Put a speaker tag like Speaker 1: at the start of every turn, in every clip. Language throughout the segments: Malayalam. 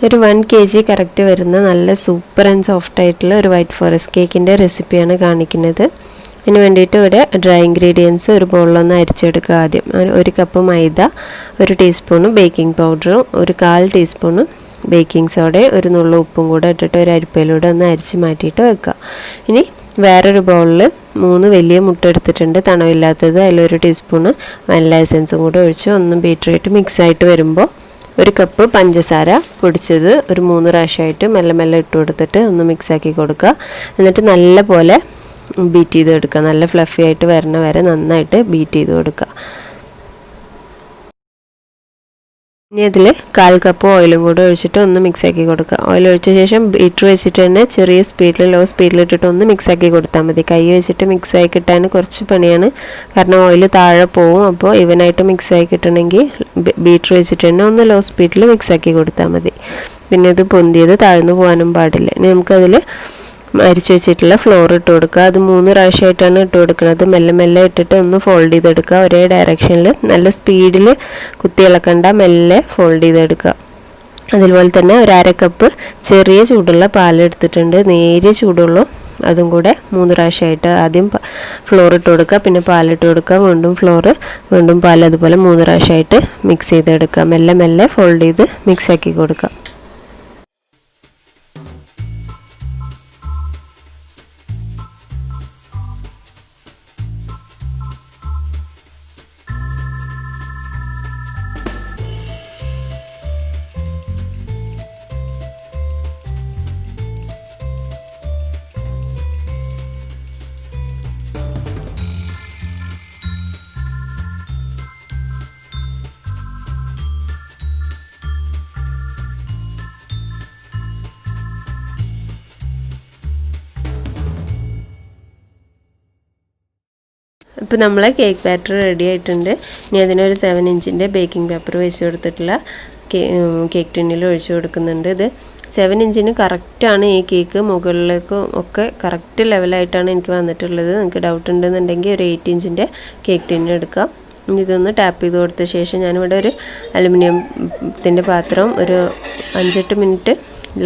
Speaker 1: ഒരു 1 kg കറക്റ്റ് വരുന്ന നല്ല സൂപ്പർ ആൻഡ് സോഫ്റ്റ് ആയിട്ടുള്ള ഒരു വൈറ്റ് ഫോറസ്റ്റ് കേക്കിൻ്റെ റെസിപ്പിയാണ് കാണിക്കുന്നത്. അതിന് വേണ്ടിയിട്ട് ഇവിടെ ഡ്രൈ ഇൻഗ്രീഡിയൻസ് ഒരു ബൗളിലൊന്ന് അരിച്ചെടുക്കുക. ആദ്യം 1 കപ്പ് മൈദ, 1 ടീസ്പൂൺ ബേക്കിംഗ് പൗഡറും 1/4 ടീസ്പൂൺ ബേക്കിംഗ് സോഡയും 1 നുള്ളു ഉപ്പും കൂടെ ഇട്ടിട്ട് ഒരു അരിപ്പയിലൂടെ ഒന്ന് അരിച്ച് മാറ്റിയിട്ട് വെക്കുക. ഇനി വേറൊരു ബൗളിൽ 3 വലിയ മുട്ട എടുത്തിട്ടുണ്ട്, തണവില്ലാത്തത്. അതിൽ1 ടീസ്പൂൺ വാനില എസൻസും കൂടെ ഒഴിച്ച് ഒന്ന് ബീറ്റ് ചെയ്തിട്ട് മിക്സ് ആയിട്ട് വരുമ്പോൾ 1 കപ്പ് പഞ്ചസാര പൊടിച്ചത് ഒരു 3 പ്രാവശ്യമായിട്ട് മെല്ലെ മെല്ലെ ഇട്ട് കൊടുത്തിട്ട് ഒന്ന് മിക്സാക്കി കൊടുക്കുക. എന്നിട്ട് നല്ല പോലെ ബീറ്റ് ചെയ്തെടുക്കുക. നല്ല ഫ്ലഫി ആയിട്ട് വരണ വരെ നന്നായിട്ട് ബീറ്റ് ചെയ്ത് കൊടുക്കുക. ഇനി അതിൽ 1/4 കപ്പ് ഓയിലും കൂടെ ഒഴിച്ചിട്ട് ഒന്ന് മിക്സാക്കി കൊടുക്കുക. ഓയിൽ ഒഴിച്ച ശേഷം ബീറ്റർ വെച്ചിട്ട് തന്നെ ചെറിയ സ്പീഡിൽ ലോ സ്പീഡിലിട്ടിട്ട് ഒന്ന് മിക്സാക്കി കൊടുത്താൽ മതി. കൈ വെച്ചിട്ട് മിക്സായി കിട്ടാൻ കുറച്ച് പണിയാണ്, കാരണം ഓയിൽ താഴെ പോവും. അപ്പോൾ ഇവനായിട്ട് മിക്സായി കിട്ടണമെങ്കിൽ ബീറ്റർ വെച്ചിട്ട് തന്നെ ഒന്ന് ലോ സ്പീഡിൽ മിക്സാക്കി കൊടുത്താൽ മതി. പിന്നെ ഇത് പൊന്തിയത് താഴ്ന്നു പോകാനും പാടില്ല. ഇനി നമുക്കതിൽ അരിച്ച് വെച്ചിട്ടുള്ള ഫ്ലോർ ഇട്ട് കൊടുക്കുക. അത് 3 പ്രാവശ്യമായിട്ടാണ് ഇട്ട് കൊടുക്കുന്നത്. മെല്ലെ മെല്ലെ ഇട്ടിട്ട് ഒന്ന് ഫോൾഡ് ചെയ്തെടുക്കുക. ഒരേ ഡയറക്ഷനിൽ നല്ല സ്പീഡിൽ കുത്തി ഇളക്കണ്ട, മെല്ലെ ഫോൾഡ് ചെയ്തെടുക്കുക. അതുപോലെ തന്നെ 1/2 കപ്പ് ചെറിയ ചൂടുള്ള പാലെടുത്തിട്ടുണ്ട്, നേരിയ ചൂടുള്ളൂ. അതും കൂടെ 3 പ്രാവശ്യമായിട്ട് ആദ്യം ഫ്ലോർ ഇട്ട് കൊടുക്കുക, പിന്നെ പാലിട്ട് കൊടുക്കുക, വീണ്ടും ഫ്ലോർ, വീണ്ടും പാൽ, അതുപോലെ 3 പ്രാവശ്യമായിട്ട് മിക്സ് ചെയ്തെടുക്കുക. മെല്ലെ മെല്ലെ ഫോൾഡ് ചെയ്ത് മിക്സാക്കി കൊടുക്കുക. ഇപ്പോൾ നമ്മളെ കേക്ക് ബാറ്റർ റെഡി ആയിട്ടുണ്ട്. ഇനി അതിനൊരു 7 ഇഞ്ചിൻ്റെ ബേക്കിംഗ് പേപ്പർ വെച്ച് കൊടുത്തിട്ടുള്ള കേക്ക് ടിന്നിൽ ഒഴിച്ച് കൊടുക്കുന്നുണ്ട്. ഇത് 7 ഇഞ്ചിന് കറക്റ്റാണ് ഈ കേക്ക്, മുകളിലേക്കും ഒക്കെ കറക്റ്റ് ലെവലായിട്ടാണ് എനിക്ക് വന്നിട്ടുള്ളത്. നിങ്ങൾക്ക് ഡൗട്ട് ഉണ്ടെന്നുണ്ടെങ്കിൽ ഒരു 8 ഇഞ്ചിൻ്റെ കേക്ക് ടിന്ന് എടുക്കാം. ഇതൊന്ന് ടാപ്പ് ചെയ്ത് കൊടുത്ത ശേഷം ഞാനിവിടെ ഒരു അലുമിനിയത്തിൻ്റെ പാത്രം ഒരു 5-8 മിനിറ്റ്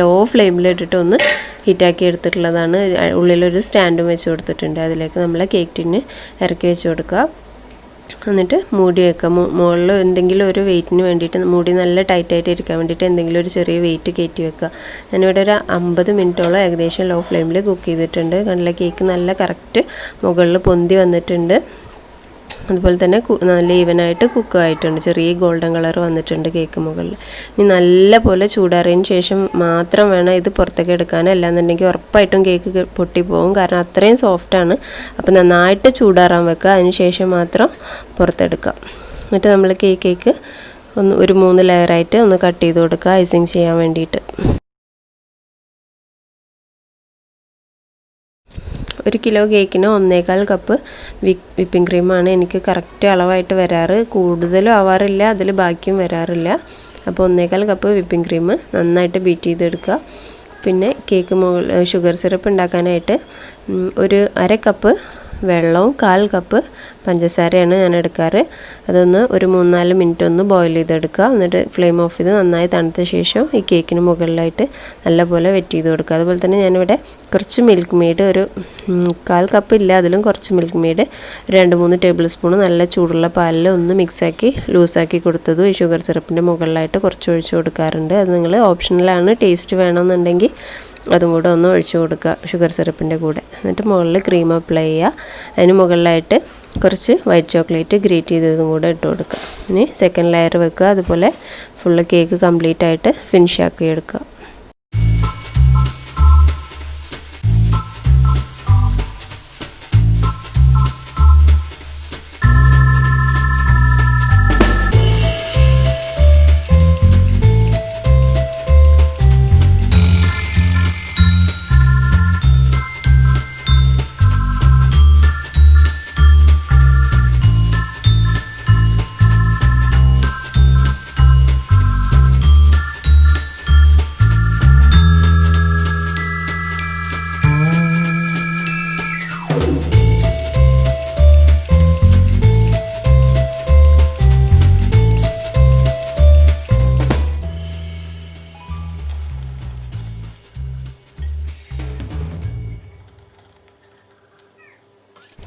Speaker 1: ലോ ഫ്ലെയിമിലിട്ടിട്ട് ഒന്ന് ഹീറ്റാക്കി എടുത്തിട്ടുള്ളതാണ്. ഉള്ളിലൊരു സ്റ്റാൻഡും വെച്ച് കൊടുത്തിട്ടുണ്ട്. അതിലേക്ക് നമ്മൾ കേക്ക് ടിന്ന് ഇറക്കി വെച്ച് കൊടുക്കുക. എന്നിട്ട് മൂടി വെക്കുക. മുകളിൽ എന്തെങ്കിലും ഒരു വെയിറ്റിന് വേണ്ടിയിട്ട് മൂടി നല്ല ടൈറ്റായിട്ട് ഇരിക്കാൻ വേണ്ടിയിട്ട് എന്തെങ്കിലും ഒരു ചെറിയ വെയിറ്റ് കയറ്റി വെക്കുക. ഞാനിവിടെ ഒരു 50 മിനിറ്റോളം ഏകദേശം ലോ ഫ്ലെയിമിൽ കുക്ക് ചെയ്തിട്ടുണ്ട്. കണ്ടില്ല, കേക്ക് നല്ല കറക്റ്റ് മുകളിൽ പൊന്തി വന്നിട്ടുണ്ട്. അതുപോലെ തന്നെ നല്ല ഈവനായിട്ട് കുക്ക് ആയിട്ടുണ്ട്. ചെറിയ ഗോൾഡൻ കളർ വന്നിട്ടുണ്ട് കേക്ക് മുകളിൽ. ഇനി നല്ല പോലെ ചൂടാറിയതിന് ശേഷം മാത്രം വേണം ഇത് പുറത്തേക്ക് എടുക്കാൻ. അല്ലാന്നുണ്ടെങ്കിൽ ഉറപ്പായിട്ടും കേക്ക് പൊട്ടിപ്പോവും, കാരണം അത്രയും സോഫ്റ്റാണ്. അപ്പോൾ നന്നായിട്ട് ചൂടാറാൻ വെക്കുക, അതിന് ശേഷം മാത്രം പുറത്തെടുക്കുക. എന്നിട്ട് നമ്മൾ കേക്ക് ഒരു 3 ലെയറായിട്ട് ഒന്ന് കട്ട് ചെയ്ത് കൊടുക്കുക, ഐസിങ് ചെയ്യാൻ വേണ്ടിയിട്ട്. 1 കിലോ കേക്കിന് 1/4 കപ്പ് വിപ്പിംഗ് ക്രീമാണ് എനിക്ക് കറക്റ്റ് അളവായിട്ട് വരാറ്. കൂടുതലും ആവാറില്ല, അതിൽ ബാക്കിയും വരാറില്ല. അപ്പോൾ 1/4 കപ്പ് വിപ്പിംഗ് ക്രീം നന്നായിട്ട് ബീറ്റ് ചെയ്തെടുക്കുക. പിന്നെ കേക്ക് ഷുഗർ സിറപ്പ് ഉണ്ടാക്കാനായിട്ട് ഒരു 1/2 കപ്പ് വെള്ളവും 1/4 കപ്പ് പഞ്ചസാരയാണ് ഞാൻ എടുക്കാറ്. അതൊന്ന് ഒരു 3-4 മിനിറ്റ് ഒന്ന് ബോയിൽ ചെയ്തെടുക്കുക. എന്നിട്ട് ഫ്ലെയിം ഓഫ് ചെയ്ത് നന്നായി തണുത്ത ശേഷം ഈ കേക്കിന് മുകളിലായിട്ട് നല്ലപോലെ വെറ്റ് ചെയ്ത് കൊടുക്കുക. അതുപോലെ തന്നെ ഞാനിവിടെ കുറച്ച് മിൽക്ക് മെയ്ഡ്, ഒരു 1/4 കപ്പ് ഇല്ല, അതിലും കുറച്ച് മിൽക്ക് മെയ്ഡ് 2-3 ടേബിൾ സ്പൂൺ നല്ല ചൂടുള്ള പാലിൽ ഒന്ന് മിക്സാക്കി ലൂസാക്കി കൊടുത്തതും ഈ ഷുഗർ സിറപ്പിൻ്റെ മുകളിലായിട്ട് കുറച്ച് ഒഴിച്ച് കൊടുക്കാറുണ്ട്. അത് നിങ്ങൾ ഓപ്ഷണലാണ്. ടേസ്റ്റ് വേണമെന്നുണ്ടെങ്കിൽ അതും കൂടെ ഒന്ന് ഒഴിച്ച് കൊടുക്കുക ഷുഗർ സിറപ്പിൻ്റെ കൂടെ. എന്നിട്ട് മുകളിൽ ക്രീം അപ്ലൈ ചെയ്യുക. അതിന് മുകളിലായിട്ട് കുറച്ച് വൈറ്റ് ചോക്ലേറ്റ് ഗ്രേറ്റ് ചെയ്തതും കൂടെ ഇട്ട് കൊടുക്കുക. ഇനി സെക്കൻഡ് ലെയർ വെക്കുക. അതുപോലെ ഫുള്ള് കേക്ക് കംപ്ലീറ്റ് ആയിട്ട് ഫിനിഷ് ആക്കി എടുക്കുക.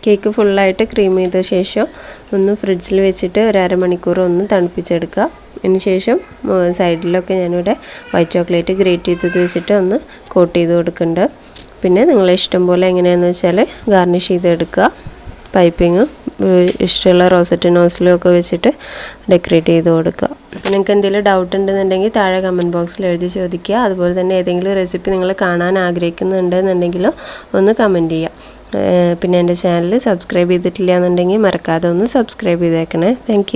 Speaker 1: കേക്ക് ഫുള്ളായിട്ട് ക്രീം ചെയ്ത ശേഷം ഒന്ന് ഫ്രിഡ്ജിൽ വെച്ചിട്ട് ഒരു അരമണിക്കൂർ ഒന്ന് തണുപ്പിച്ചെടുക്കുക. അതിന് ശേഷം സൈഡിലൊക്കെ ഞാനിവിടെ വൈറ്റ് ചോക്ലേറ്റ് ഗ്രേറ്റ് ചെയ്തത് വെച്ചിട്ട് ഒന്ന് കോട്ട് ചെയ്ത് കൊടുക്കുന്നുണ്ട്. പിന്നെ നിങ്ങളെ ഇഷ്ടം പോലെ എങ്ങനെയാണെന്ന് വെച്ചാൽ ഗാർണിഷ് ചെയ്തെടുക്കുക. പൈപ്പിങ് ഇഷ്ടമുള്ള റോസറ്റ് നോസിലും ഒക്കെ വെച്ചിട്ട് ഡെക്കറേറ്റ് ചെയ്ത് കൊടുക്കുക. അപ്പോൾ നിങ്ങൾക്ക് എന്തെങ്കിലും ഡൗട്ട് ഉണ്ടെന്നുണ്ടെങ്കിൽ താഴെ കമൻറ്റ് ബോക്സിൽ എഴുതി ചോദിക്കുക. അതുപോലെ തന്നെ ഏതെങ്കിലും റെസിപ്പി നിങ്ങൾ കാണാൻ ആഗ്രഹിക്കുന്നുണ്ടെന്നുണ്ടെങ്കിലോ ഒന്ന് കമൻറ്റ് ചെയ്യുക. പിന്നെ എൻ്റെ ചാനൽ സബ്സ്ക്രൈബ് ചെയ്തിട്ടില്ല എന്നുണ്ടെങ്കിൽ മറക്കാതെ ഒന്ന് സബ്സ്ക്രൈബ് ചെയ്തേക്കണേ. താങ്ക്